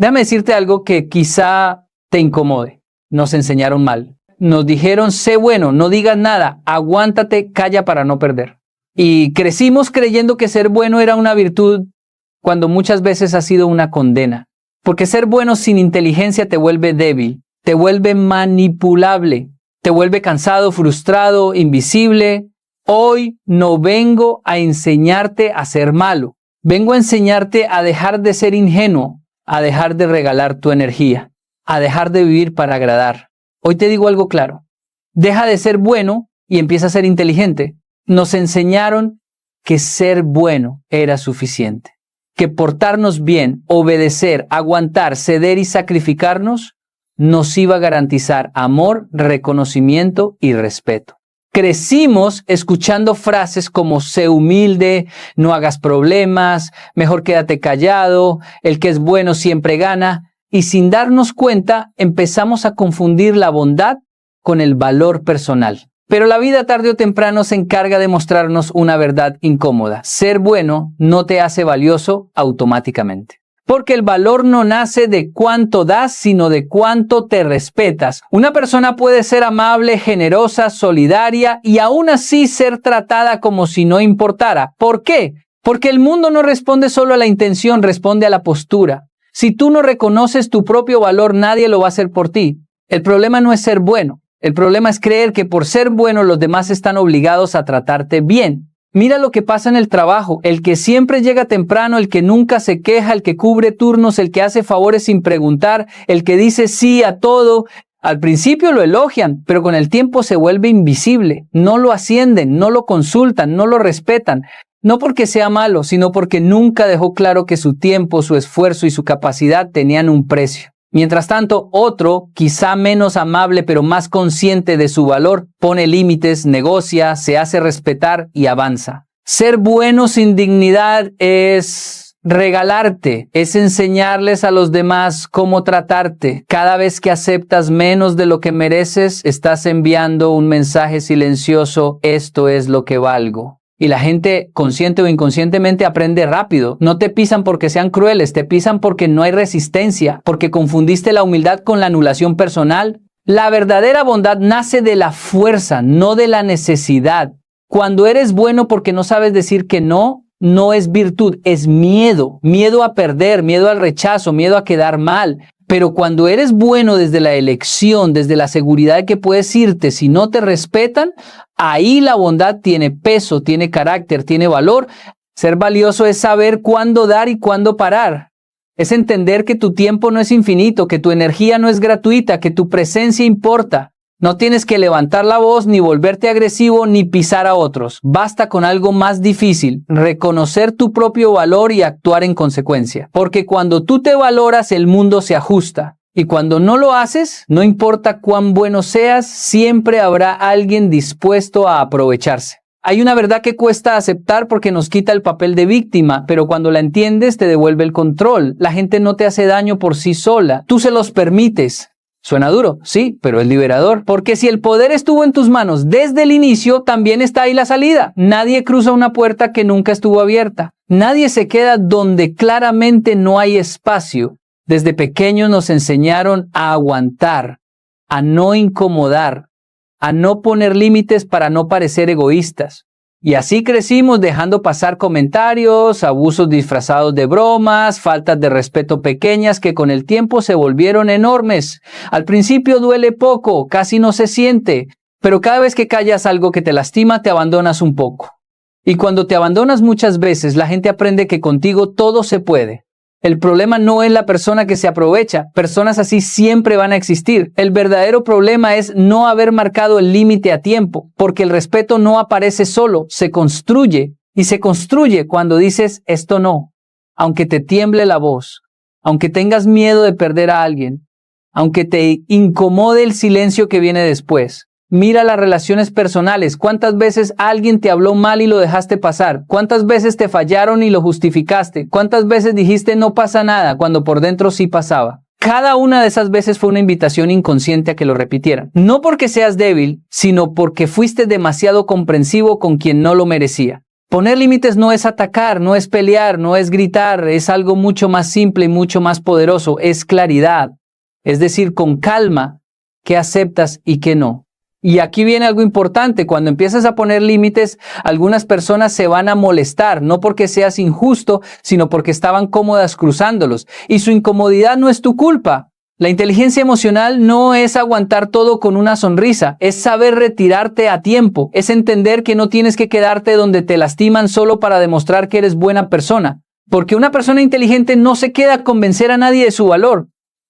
Déjame decirte algo que quizá te incomode. Nos enseñaron mal. Nos dijeron, sé bueno, no digas nada, aguántate, calla para no perder. Y crecimos creyendo que ser bueno era una virtud cuando muchas veces ha sido una condena. Porque ser bueno sin inteligencia te vuelve débil, te vuelve manipulable, te vuelve cansado, frustrado, invisible. Hoy no vengo a enseñarte a ser malo. Vengo a enseñarte a dejar de ser ingenuo, a dejar de regalar tu energía, a dejar de vivir para agradar. Hoy te digo algo claro. Deja de ser bueno y empieza a ser inteligente. Nos enseñaron que ser bueno era suficiente. Que portarnos bien, obedecer, aguantar, ceder y sacrificarnos nos iba a garantizar amor, reconocimiento y respeto. Crecimos escuchando frases como sé humilde, no hagas problemas, mejor quédate callado, el que es bueno siempre gana. Y sin darnos cuenta, empezamos a confundir la bondad con el valor personal. Pero la vida tarde o temprano se encarga de mostrarnos una verdad incómoda. Ser bueno no te hace valioso automáticamente. Porque el valor no nace de cuánto das, sino de cuánto te respetas. Una persona puede ser amable, generosa, solidaria y aún así ser tratada como si no importara. ¿Por qué? Porque el mundo no responde solo a la intención, responde a la postura. Si tú no reconoces tu propio valor, nadie lo va a hacer por ti. El problema no es ser bueno. El problema es creer que por ser bueno los demás están obligados a tratarte bien. Mira lo que pasa en el trabajo. El que siempre llega temprano, el que nunca se queja, el que cubre turnos, el que hace favores sin preguntar, el que dice sí a todo. Al principio lo elogian, pero con el tiempo se vuelve invisible. No lo ascienden, no lo consultan, no lo respetan. No porque sea malo, sino porque nunca dejó claro que su tiempo, su esfuerzo y su capacidad tenían un precio. Mientras tanto, otro, quizá menos amable pero más consciente de su valor, pone límites, negocia, se hace respetar y avanza. Ser bueno sin dignidad es regalarte, es enseñarles a los demás cómo tratarte. Cada vez que aceptas menos de lo que mereces, estás enviando un mensaje silencioso, esto es lo que valgo. Y la gente, consciente o inconscientemente, aprende rápido. No te pisan porque sean crueles, te pisan porque no hay resistencia, porque confundiste la humildad con la anulación personal. La verdadera bondad nace de la fuerza, no de la necesidad. Cuando eres bueno porque no sabes decir que no, no es virtud, es miedo. Miedo a perder, miedo al rechazo, miedo a quedar mal. Pero cuando eres bueno desde la elección, desde la seguridad de que puedes irte si no te respetan, ahí la bondad tiene peso, tiene carácter, tiene valor. Ser valioso es saber cuándo dar y cuándo parar. Es entender que tu tiempo no es infinito, que tu energía no es gratuita, que tu presencia importa. No tienes que levantar la voz, ni volverte agresivo, ni pisar a otros. Basta con algo más difícil, reconocer tu propio valor y actuar en consecuencia. Porque cuando tú te valoras, el mundo se ajusta. Y cuando no lo haces, no importa cuán bueno seas, siempre habrá alguien dispuesto a aprovecharse. Hay una verdad que cuesta aceptar porque nos quita el papel de víctima, pero cuando la entiendes te devuelve el control. La gente no te hace daño por sí sola, tú se los permites. Suena duro, sí, pero es liberador. Porque si el poder estuvo en tus manos desde el inicio, también está ahí la salida. Nadie cruza una puerta que nunca estuvo abierta. Nadie se queda donde claramente no hay espacio. Desde pequeños nos enseñaron a aguantar, a no incomodar, a no poner límites para no parecer egoístas. Y así crecimos dejando pasar comentarios, abusos disfrazados de bromas, faltas de respeto pequeñas que con el tiempo se volvieron enormes. Al principio duele poco, casi no se siente, pero cada vez que callas algo que te lastima, te abandonas un poco. Y cuando te abandonas muchas veces, la gente aprende que contigo todo se puede. El problema no es la persona que se aprovecha. Personas así siempre van a existir. El verdadero problema es no haber marcado el límite a tiempo, porque el respeto no aparece solo, se construye. Y se construye cuando dices esto no. Aunque te tiemble la voz, aunque tengas miedo de perder a alguien, aunque te incomode el silencio que viene después. Mira las relaciones personales. ¿Cuántas veces alguien te habló mal y lo dejaste pasar? ¿Cuántas veces te fallaron y lo justificaste? ¿Cuántas veces dijiste no pasa nada cuando por dentro sí pasaba? Cada una de esas veces fue una invitación inconsciente a que lo repitieran. No porque seas débil, sino porque fuiste demasiado comprensivo con quien no lo merecía. Poner límites no es atacar, no es pelear, no es gritar, es algo mucho más simple y mucho más poderoso, es claridad. Es decir, con calma, qué aceptas y qué no. Y aquí viene algo importante, cuando empiezas a poner límites, algunas personas se van a molestar, no porque seas injusto, sino porque estaban cómodas cruzándolos. Y su incomodidad no es tu culpa. La inteligencia emocional no es aguantar todo con una sonrisa, es saber retirarte a tiempo, es entender que no tienes que quedarte donde te lastiman solo para demostrar que eres buena persona. Porque una persona inteligente no se queda a convencer a nadie de su valor.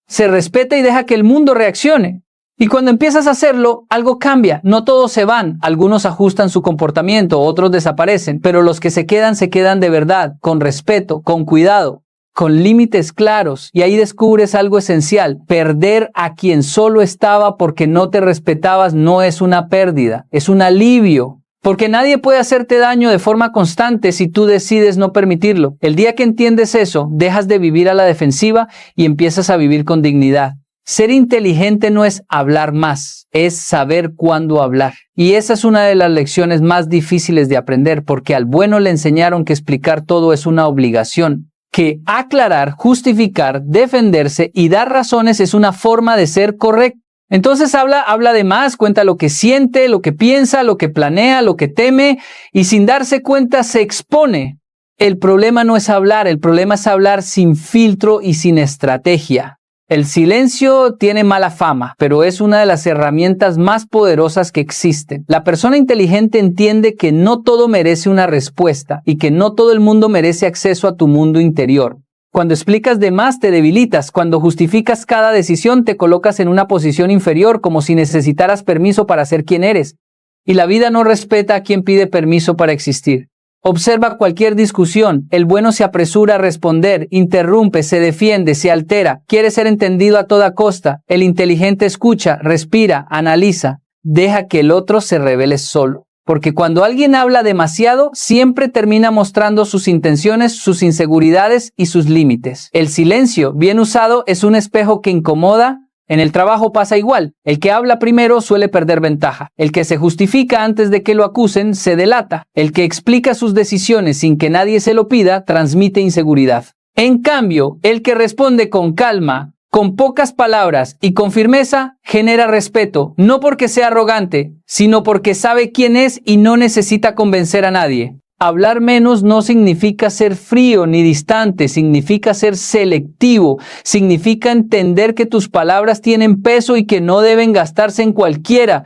Se respeta y deja que el mundo reaccione. Y cuando empiezas a hacerlo, algo cambia. No todos se van, algunos ajustan su comportamiento, otros desaparecen, pero los que se quedan de verdad, con respeto, con cuidado, con límites claros. Y ahí descubres algo esencial. Perder a quien solo estaba porque no te respetabas no es una pérdida, es un alivio. Porque nadie puede hacerte daño de forma constante si tú decides no permitirlo. El día que entiendes eso, dejas de vivir a la defensiva y empiezas a vivir con dignidad. Ser inteligente no es hablar más, es saber cuándo hablar. Y esa es una de las lecciones más difíciles de aprender, porque al bueno le enseñaron que explicar todo es una obligación, que aclarar, justificar, defenderse y dar razones es una forma de ser correcto. Entonces habla de más, cuenta lo que siente, lo que piensa, lo que planea, lo que teme, y sin darse cuenta se expone. El problema no es hablar, el problema es hablar sin filtro y sin estrategia. El silencio tiene mala fama, pero es una de las herramientas más poderosas que existen. La persona inteligente entiende que no todo merece una respuesta y que no todo el mundo merece acceso a tu mundo interior. Cuando explicas de más te debilitas, cuando justificas cada decisión te colocas en una posición inferior como si necesitaras permiso para ser quien eres. Y la vida no respeta a quien pide permiso para existir. Observa cualquier discusión, el bueno se apresura a responder, interrumpe, se defiende, se altera, quiere ser entendido a toda costa. El inteligente escucha, respira, analiza, deja que el otro se revele solo. Porque cuando alguien habla demasiado, siempre termina mostrando sus intenciones, sus inseguridades y sus límites. El silencio, bien usado, es un espejo que incomoda. En el trabajo pasa igual. El que habla primero suele perder ventaja. El que se justifica antes de que lo acusen se delata. El que explica sus decisiones sin que nadie se lo pida transmite inseguridad. En cambio, el que responde con calma, con pocas palabras y con firmeza, genera respeto, no porque sea arrogante, sino porque sabe quién es y no necesita convencer a nadie. Hablar menos no significa ser frío ni distante, significa ser selectivo, significa entender que tus palabras tienen peso y que no deben gastarse en cualquiera.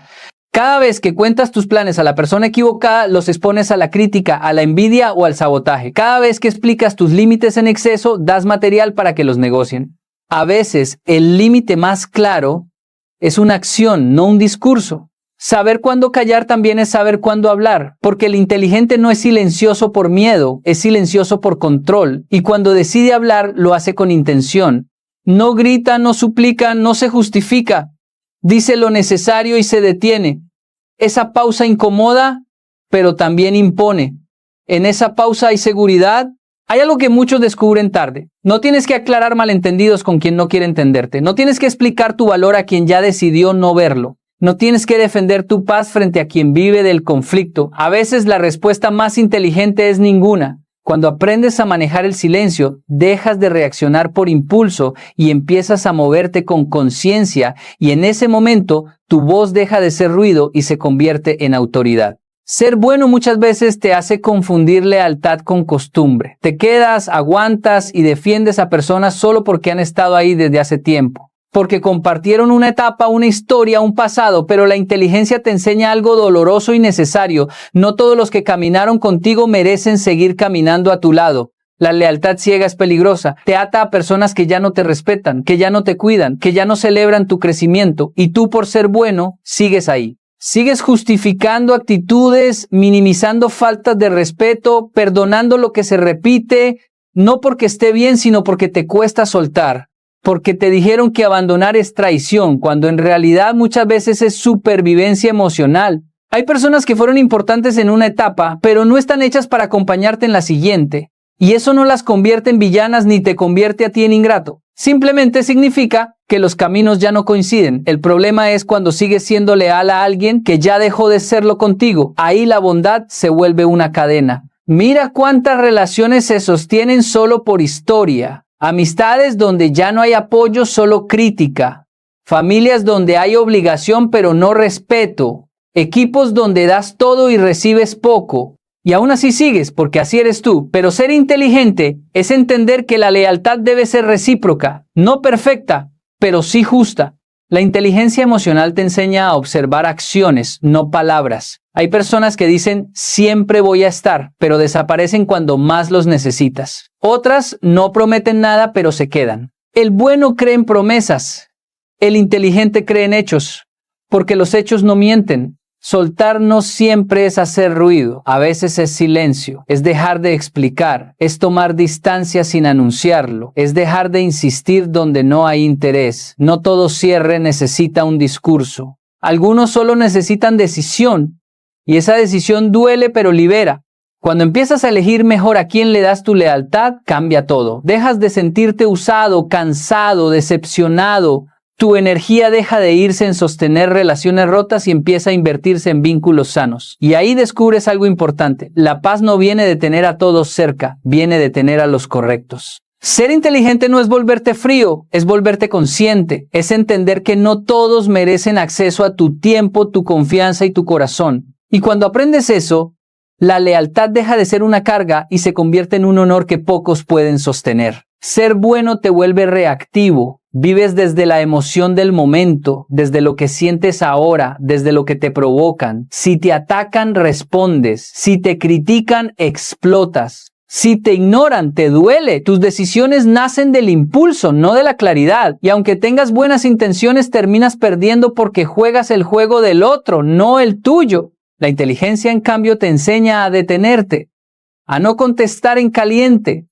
Cada vez que cuentas tus planes a la persona equivocada, los expones a la crítica, a la envidia o al sabotaje. Cada vez que explicas tus límites en exceso, das material para que los negocien. A veces, el límite más claro es una acción, no un discurso. Saber cuándo callar también es saber cuándo hablar, porque el inteligente no es silencioso por miedo, es silencioso por control, y cuando decide hablar lo hace con intención. No grita, no suplica, no se justifica, dice lo necesario y se detiene. Esa pausa incomoda, pero también impone. En esa pausa hay seguridad. Hay algo que muchos descubren tarde. No tienes que aclarar malentendidos con quien no quiere entenderte. No tienes que explicar tu valor a quien ya decidió no verlo. No tienes que defender tu paz frente a quien vive del conflicto. A veces la respuesta más inteligente es ninguna. Cuando aprendes a manejar el silencio, dejas de reaccionar por impulso y empiezas a moverte con conciencia, y en ese momento tu voz deja de ser ruido y se convierte en autoridad. Ser bueno muchas veces te hace confundir lealtad con costumbre. Te quedas, aguantas y defiendes a personas solo porque han estado ahí desde hace tiempo. Porque compartieron una etapa, una historia, un pasado, pero la inteligencia te enseña algo doloroso y necesario. No todos los que caminaron contigo merecen seguir caminando a tu lado. La lealtad ciega es peligrosa. Te ata a personas que ya no te respetan, que ya no te cuidan, que ya no celebran tu crecimiento, y tú por ser bueno sigues ahí. Sigues justificando actitudes, minimizando faltas de respeto, perdonando lo que se repite, no porque esté bien, sino porque te cuesta soltar. Porque te dijeron que abandonar es traición, cuando en realidad muchas veces es supervivencia emocional. Hay personas que fueron importantes en una etapa, pero no están hechas para acompañarte en la siguiente. Y eso no las convierte en villanas ni te convierte a ti en ingrato. Simplemente significa que los caminos ya no coinciden. El problema es cuando sigues siendo leal a alguien que ya dejó de serlo contigo. Ahí la bondad se vuelve una cadena. Mira cuántas relaciones se sostienen solo por historia, amistades donde ya no hay apoyo, solo crítica, familias donde hay obligación pero no respeto, equipos donde das todo y recibes poco. Y aún así sigues, porque así eres tú. Pero ser inteligente es entender que la lealtad debe ser recíproca, no perfecta, pero sí justa. La inteligencia emocional te enseña a observar acciones, no palabras. Hay personas que dicen siempre voy a estar, pero desaparecen cuando más los necesitas. Otras no prometen nada, pero se quedan. El bueno cree en promesas, el inteligente cree en hechos, porque los hechos no mienten. Soltar no siempre es hacer ruido, a veces es silencio, es dejar de explicar, es tomar distancia sin anunciarlo, es dejar de insistir donde no hay interés. No todo cierre necesita un discurso. Algunos solo necesitan decisión, y esa decisión duele pero libera. Cuando empiezas a elegir mejor a quién le das tu lealtad, cambia todo. Dejas de sentirte usado, cansado, decepcionado. Tu energía deja de irse en sostener relaciones rotas y empieza a invertirse en vínculos sanos. Y ahí descubres algo importante. La paz no viene de tener a todos cerca, viene de tener a los correctos. Ser inteligente no es volverte frío, es volverte consciente. Es entender que no todos merecen acceso a tu tiempo, tu confianza y tu corazón. Y cuando aprendes eso, la lealtad deja de ser una carga y se convierte en un honor que pocos pueden sostener. Ser bueno te vuelve reactivo. Vives desde la emoción del momento, desde lo que sientes ahora, desde lo que te provocan. Si te atacan, respondes. Si te critican, explotas. Si te ignoran, te duele. Tus decisiones nacen del impulso, no de la claridad. Y aunque tengas buenas intenciones, terminas perdiendo porque juegas el juego del otro, no el tuyo. La inteligencia, en cambio, te enseña a detenerte, a no contestar en caliente,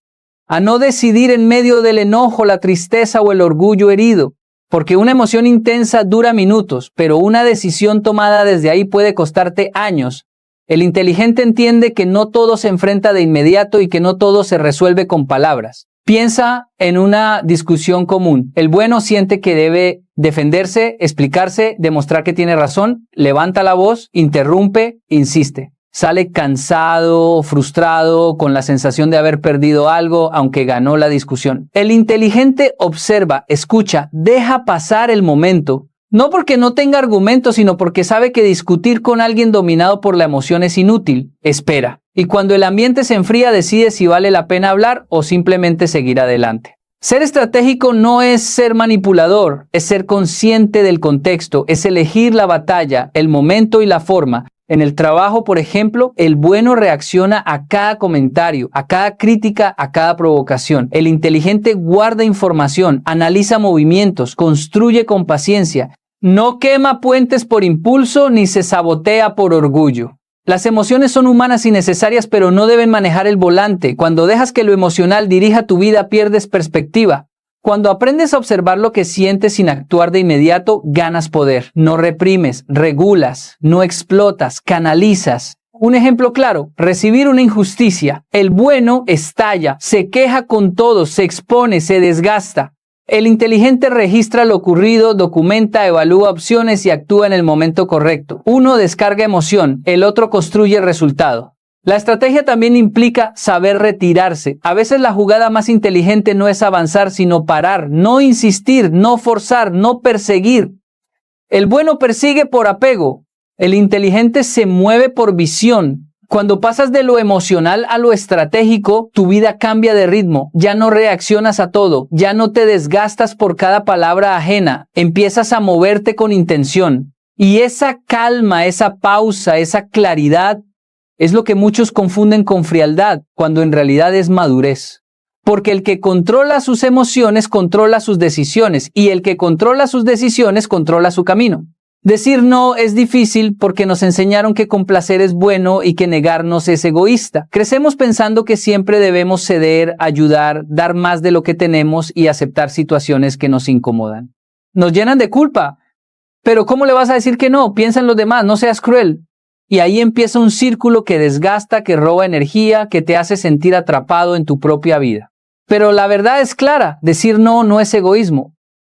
a no decidir en medio del enojo, la tristeza o el orgullo herido, porque una emoción intensa dura minutos, pero una decisión tomada desde ahí puede costarte años. El inteligente entiende que no todo se enfrenta de inmediato y que no todo se resuelve con palabras. Piensa en una discusión común. El bueno siente que debe defenderse, explicarse, demostrar que tiene razón, levanta la voz, interrumpe, insiste. Sale cansado, frustrado, con la sensación de haber perdido algo, aunque ganó la discusión. El inteligente observa, escucha, deja pasar el momento. No porque no tenga argumentos, sino porque sabe que discutir con alguien dominado por la emoción es inútil. Espera. Y cuando el ambiente se enfría, decide si vale la pena hablar o simplemente seguir adelante. Ser estratégico no es ser manipulador, es ser consciente del contexto, es elegir la batalla, el momento y la forma. En el trabajo, por ejemplo, el bueno reacciona a cada comentario, a cada crítica, a cada provocación. El inteligente guarda información, analiza movimientos, construye con paciencia. No quema puentes por impulso ni se sabotea por orgullo. Las emociones son humanas y necesarias, pero no deben manejar el volante. Cuando dejas que lo emocional dirija tu vida, pierdes perspectiva. Cuando aprendes a observar lo que sientes sin actuar de inmediato, ganas poder. No reprimes, regulas, no explotas, canalizas. Un ejemplo claro, recibir una injusticia. El bueno estalla, se queja con todo, se expone, se desgasta. El inteligente registra lo ocurrido, documenta, evalúa opciones y actúa en el momento correcto. Uno descarga emoción, el otro construye resultado. La estrategia también implica saber retirarse. A veces la jugada más inteligente no es avanzar, sino parar, no insistir, no forzar, no perseguir. El bueno persigue por apego, el inteligente se mueve por visión. Cuando pasas de lo emocional a lo estratégico, tu vida cambia de ritmo. Ya no reaccionas a todo, ya no te desgastas por cada palabra ajena. Empiezas a moverte con intención. Y esa calma, esa pausa, esa claridad es lo que muchos confunden con frialdad, cuando en realidad es madurez. Porque el que controla sus emociones controla sus decisiones, y el que controla sus decisiones controla su camino. Decir no es difícil porque nos enseñaron que complacer es bueno y que negarnos es egoísta. Crecemos pensando que siempre debemos ceder, ayudar, dar más de lo que tenemos y aceptar situaciones que nos incomodan. Nos llenan de culpa. Pero ¿cómo le vas a decir que no? Piensa en los demás, no seas cruel. Y ahí empieza un círculo que desgasta, que roba energía, que te hace sentir atrapado en tu propia vida. Pero la verdad es clara, decir no no es egoísmo,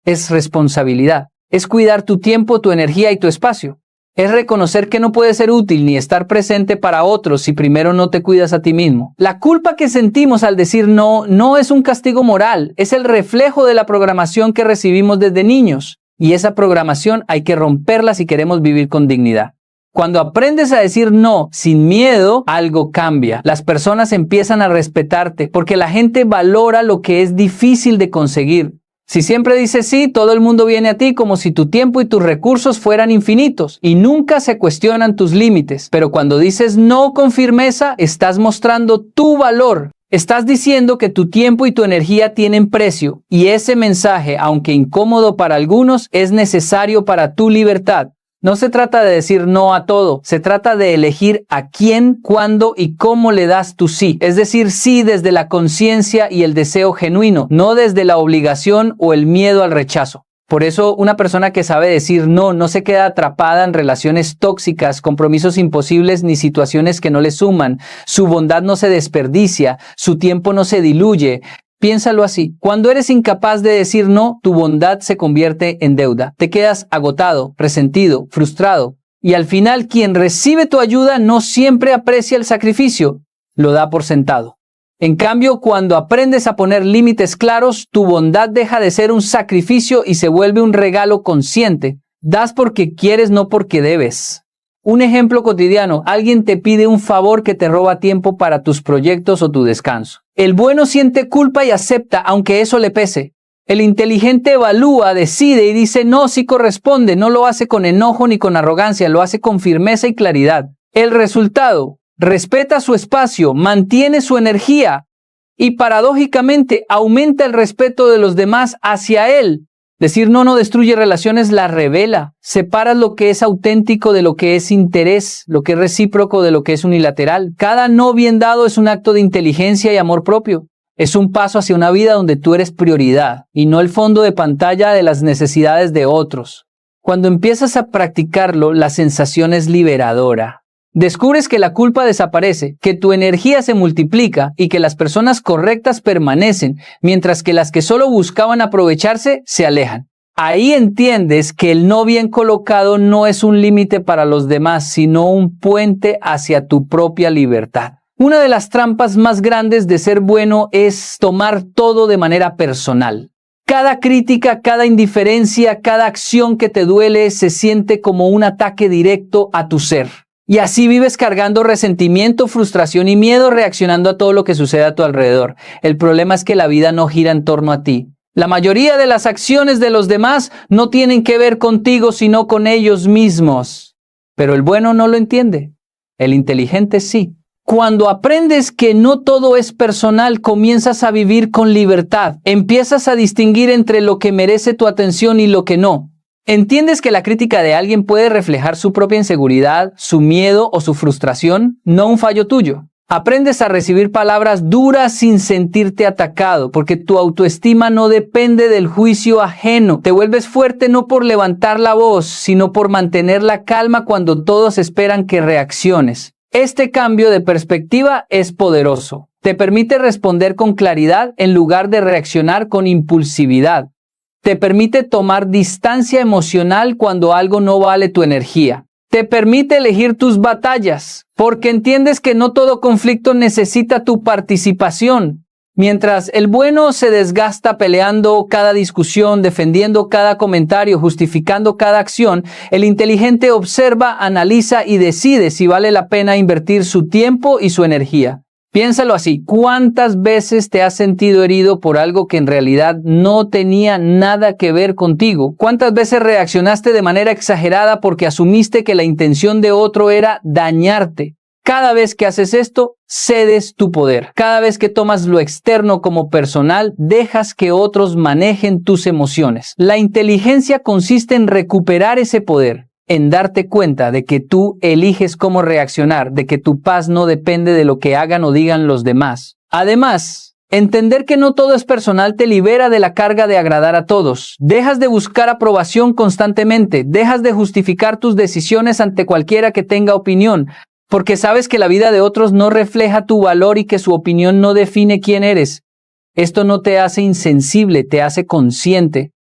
es responsabilidad. Es cuidar tu tiempo, tu energía y tu espacio. Es reconocer que no puedes ser útil ni estar presente para otros si primero no te cuidas a ti mismo. La culpa que sentimos al decir no, no es un castigo moral, es el reflejo de la programación que recibimos desde niños. Y esa programación hay que romperla si queremos vivir con dignidad. Cuando aprendes a decir no sin miedo, algo cambia. Las personas empiezan a respetarte porque la gente valora lo que es difícil de conseguir. Si siempre dices sí, todo el mundo viene a ti como si tu tiempo y tus recursos fueran infinitos y nunca se cuestionan tus límites. Pero cuando dices no con firmeza, estás mostrando tu valor. Estás diciendo que tu tiempo y tu energía tienen precio y ese mensaje, aunque incómodo para algunos, es necesario para tu libertad. No se trata de decir no a todo, se trata de elegir a quién, cuándo y cómo le das tu sí. Es decir, sí desde la conciencia y el deseo genuino, no desde la obligación o el miedo al rechazo. Por eso, una persona que sabe decir no, no se queda atrapada en relaciones tóxicas, compromisos imposibles ni situaciones que no le suman. Su bondad no se desperdicia, su tiempo no se diluye. Piénsalo así, cuando eres incapaz de decir no, tu bondad se convierte en deuda. Te quedas agotado, resentido, frustrado. Y al final, quien recibe tu ayuda no siempre aprecia el sacrificio, lo da por sentado. En cambio, cuando aprendes a poner límites claros, tu bondad deja de ser un sacrificio y se vuelve un regalo consciente. Das porque quieres, no porque debes. Un ejemplo cotidiano, alguien te pide un favor que te roba tiempo para tus proyectos o tu descanso. El bueno siente culpa y acepta, aunque eso le pese. El inteligente evalúa, decide y dice no, sí corresponde, no lo hace con enojo ni con arrogancia, lo hace con firmeza y claridad. El resultado, respeta su espacio, mantiene su energía y paradójicamente aumenta el respeto de los demás hacia él. Decir no destruye relaciones, la revela. Separas lo que es auténtico de lo que es interés, lo que es recíproco de lo que es unilateral. Cada no bien dado es un acto de inteligencia y amor propio. Es un paso hacia una vida donde tú eres prioridad y no el fondo de pantalla de las necesidades de otros. Cuando empiezas a practicarlo, la sensación es liberadora. Descubres que la culpa desaparece, que tu energía se multiplica y que las personas correctas permanecen, mientras que las que solo buscaban aprovecharse se alejan. Ahí entiendes que el no bien colocado no es un límite para los demás, sino un puente hacia tu propia libertad. Una de las trampas más grandes de ser bueno es tomar todo de manera personal. Cada crítica, cada indiferencia, cada acción que te duele se siente como un ataque directo a tu ser. Y así vives cargando resentimiento, frustración y miedo, reaccionando a todo lo que sucede a tu alrededor. El problema es que la vida no gira en torno a ti. La mayoría de las acciones de los demás no tienen que ver contigo, sino con ellos mismos. Pero el bueno no lo entiende. El inteligente sí. Cuando aprendes que no todo es personal, comienzas a vivir con libertad. Empiezas a distinguir entre lo que merece tu atención y lo que no. ¿Entiendes que la crítica de alguien puede reflejar su propia inseguridad, su miedo o su frustración, no un fallo tuyo? Aprendes a recibir palabras duras sin sentirte atacado, porque tu autoestima no depende del juicio ajeno. Te vuelves fuerte no por levantar la voz, sino por mantener la calma cuando todos esperan que reacciones. Este cambio de perspectiva es poderoso. Te permite responder con claridad en lugar de reaccionar con impulsividad. Te permite tomar distancia emocional cuando algo no vale tu energía. Te permite elegir tus batallas, porque entiendes que no todo conflicto necesita tu participación. Mientras el bueno se desgasta peleando cada discusión, defendiendo cada comentario, justificando cada acción, el inteligente observa, analiza y decide si vale la pena invertir su tiempo y su energía. Piénsalo así, ¿cuántas veces te has sentido herido por algo que en realidad no tenía nada que ver contigo? ¿Cuántas veces reaccionaste de manera exagerada porque asumiste que la intención de otro era dañarte? Cada vez que haces esto, cedes tu poder. Cada vez que tomas lo externo como personal, dejas que otros manejen tus emociones. La inteligencia consiste en recuperar ese poder, en darte cuenta de que tú eliges cómo reaccionar, de que tu paz no depende de lo que hagan o digan los demás. Además, entender que no todo es personal te libera de la carga de agradar a todos. Dejas de buscar aprobación constantemente, dejas de justificar tus decisiones ante cualquiera que tenga opinión, porque sabes que la vida de otros no refleja tu valor y que su opinión no define quién eres. Esto no te hace insensible, te hace consciente.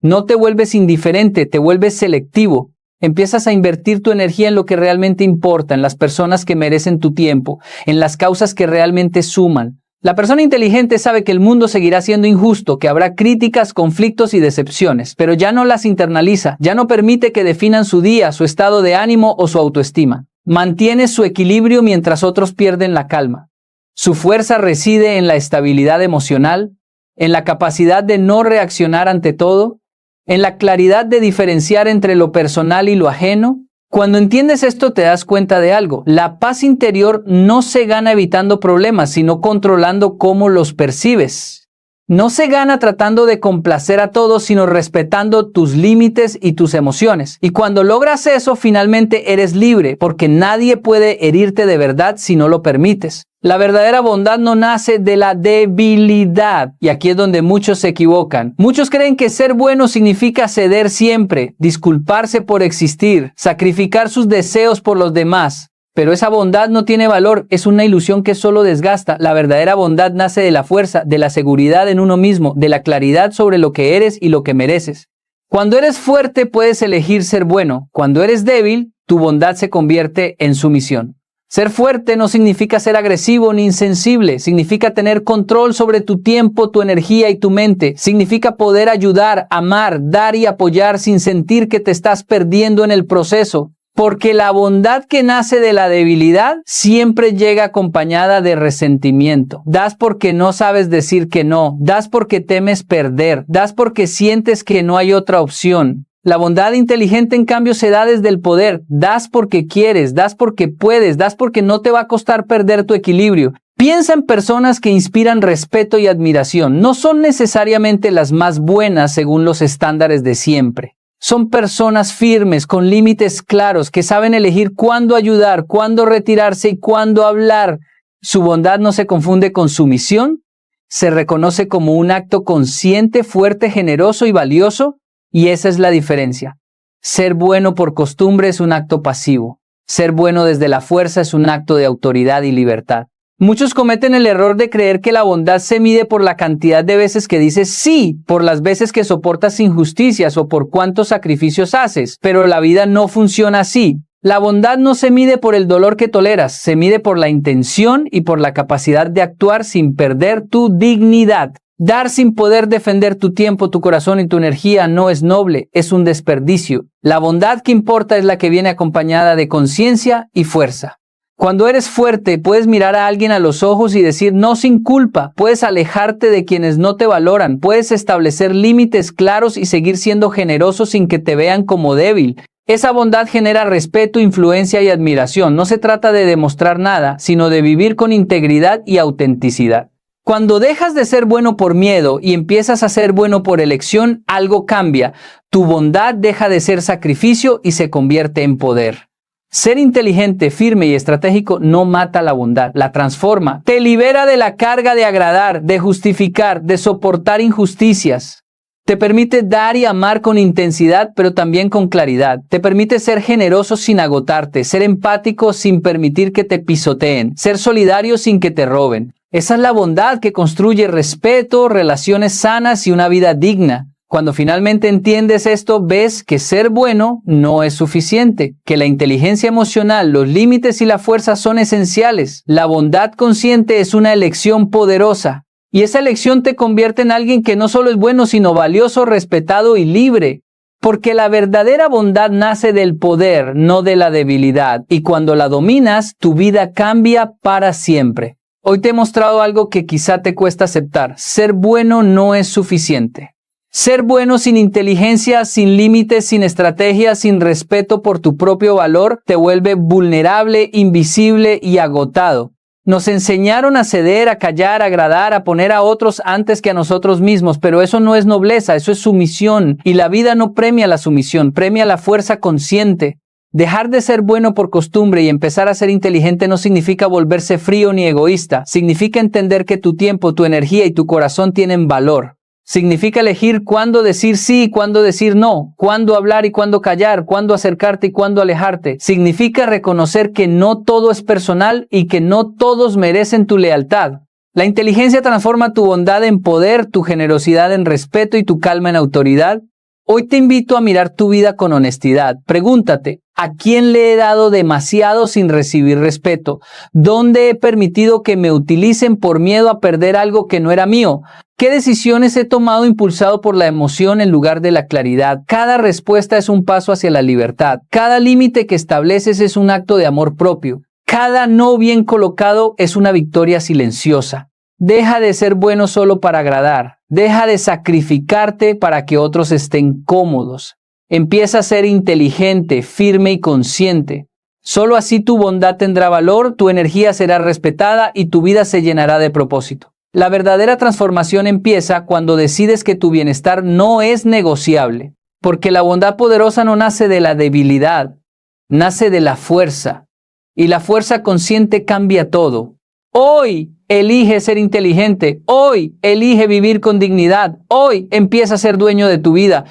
No te vuelves indiferente, te vuelves selectivo. Empiezas a invertir tu energía en lo que realmente importa, en las personas que merecen tu tiempo, en las causas que realmente suman. La persona inteligente sabe que el mundo seguirá siendo injusto, que habrá críticas, conflictos y decepciones, pero ya no las internaliza, ya no permite que definan su día, su estado de ánimo o su autoestima. Mantiene su equilibrio mientras otros pierden la calma. Su fuerza reside en la estabilidad emocional, en la capacidad de no reaccionar ante todo, en la claridad de diferenciar entre lo personal y lo ajeno. Cuando entiendes esto te das cuenta de algo. La paz interior no se gana evitando problemas, sino controlando cómo los percibes. No se gana tratando de complacer a todos, sino respetando tus límites y tus emociones. Y cuando logras eso, finalmente eres libre, porque nadie puede herirte de verdad si no lo permites. La verdadera bondad no nace de la debilidad. Y aquí es donde muchos se equivocan. Muchos creen que ser bueno significa ceder siempre, disculparse por existir, sacrificar sus deseos por los demás. Pero esa bondad no tiene valor, es una ilusión que solo desgasta. La verdadera bondad nace de la fuerza, de la seguridad en uno mismo, de la claridad sobre lo que eres y lo que mereces. Cuando eres fuerte puedes elegir ser bueno. Cuando eres débil, tu bondad se convierte en sumisión. Ser fuerte no significa ser agresivo ni insensible, significa tener control sobre tu tiempo, tu energía y tu mente. Significa poder ayudar, amar, dar y apoyar sin sentir que te estás perdiendo en el proceso. Porque la bondad que nace de la debilidad siempre llega acompañada de resentimiento. Das porque no sabes decir que no, das porque temes perder, das porque sientes que no hay otra opción. La bondad inteligente, en cambio, se da desde el poder. Das porque quieres, das porque puedes, das porque no te va a costar perder tu equilibrio. Piensa en personas que inspiran respeto y admiración. No son necesariamente las más buenas según los estándares de siempre. Son personas firmes, con límites claros, que saben elegir cuándo ayudar, cuándo retirarse y cuándo hablar. Su bondad no se confunde con sumisión, se reconoce como un acto consciente, fuerte, generoso y valioso. Y esa es la diferencia. Ser bueno por costumbre es un acto pasivo. Ser bueno desde la fuerza es un acto de autoridad y libertad. Muchos cometen el error de creer que la bondad se mide por la cantidad de veces que dices sí, por las veces que soportas injusticias o por cuántos sacrificios haces. Pero la vida no funciona así. La bondad no se mide por el dolor que toleras, se mide por la intención y por la capacidad de actuar sin perder tu dignidad. Dar sin poder defender tu tiempo, tu corazón y tu energía no es noble, es un desperdicio. La bondad que importa es la que viene acompañada de conciencia y fuerza. Cuando eres fuerte, puedes mirar a alguien a los ojos y decir no sin culpa, puedes alejarte de quienes no te valoran, puedes establecer límites claros y seguir siendo generoso sin que te vean como débil. Esa bondad genera respeto, influencia y admiración. No se trata de demostrar nada, sino de vivir con integridad y autenticidad. Cuando dejas de ser bueno por miedo y empiezas a ser bueno por elección, algo cambia. Tu bondad deja de ser sacrificio y se convierte en poder. Ser inteligente, firme y estratégico no mata la bondad, la transforma. Te libera de la carga de agradar, de justificar, de soportar injusticias. Te permite dar y amar con intensidad, pero también con claridad. Te permite ser generoso sin agotarte, ser empático sin permitir que te pisoteen, ser solidario sin que te roben. Esa es la bondad que construye respeto, relaciones sanas y una vida digna. Cuando finalmente entiendes esto, ves que ser bueno no es suficiente, que la inteligencia emocional, los límites y la fuerza son esenciales. La bondad consciente es una elección poderosa. Y esa elección te convierte en alguien que no solo es bueno, sino valioso, respetado y libre. Porque la verdadera bondad nace del poder, no de la debilidad. Y cuando la dominas, tu vida cambia para siempre. Hoy te he mostrado algo que quizá te cuesta aceptar. Ser bueno no es suficiente. Ser bueno sin inteligencia, sin límites, sin estrategia, sin respeto por tu propio valor, te vuelve vulnerable, invisible y agotado. Nos enseñaron a ceder, a callar, a agradar, a poner a otros antes que a nosotros mismos, pero eso no es nobleza, eso es sumisión. Y la vida no premia la sumisión, premia la fuerza consciente. Dejar de ser bueno por costumbre y empezar a ser inteligente no significa volverse frío ni egoísta. Significa entender que tu tiempo, tu energía y tu corazón tienen valor. Significa elegir cuándo decir sí y cuándo decir no, cuándo hablar y cuándo callar, cuándo acercarte y cuándo alejarte. Significa reconocer que no todo es personal y que no todos merecen tu lealtad. La inteligencia transforma tu bondad en poder, tu generosidad en respeto y tu calma en autoridad. Hoy te invito a mirar tu vida con honestidad. Pregúntate, ¿a quién le he dado demasiado sin recibir respeto? ¿Dónde he permitido que me utilicen por miedo a perder algo que no era mío? ¿Qué decisiones he tomado impulsado por la emoción en lugar de la claridad? Cada respuesta es un paso hacia la libertad. Cada límite que estableces es un acto de amor propio. Cada no bien colocado es una victoria silenciosa. Deja de ser bueno solo para agradar. Deja de sacrificarte para que otros estén cómodos. Empieza a ser inteligente, firme y consciente. Solo así tu bondad tendrá valor, tu energía será respetada y tu vida se llenará de propósito. La verdadera transformación empieza cuando decides que tu bienestar no es negociable, porque la bondad poderosa no nace de la debilidad, nace de la fuerza, y la fuerza consciente cambia todo. Hoy elige ser inteligente, hoy elige vivir con dignidad, hoy empieza a ser dueño de tu vida.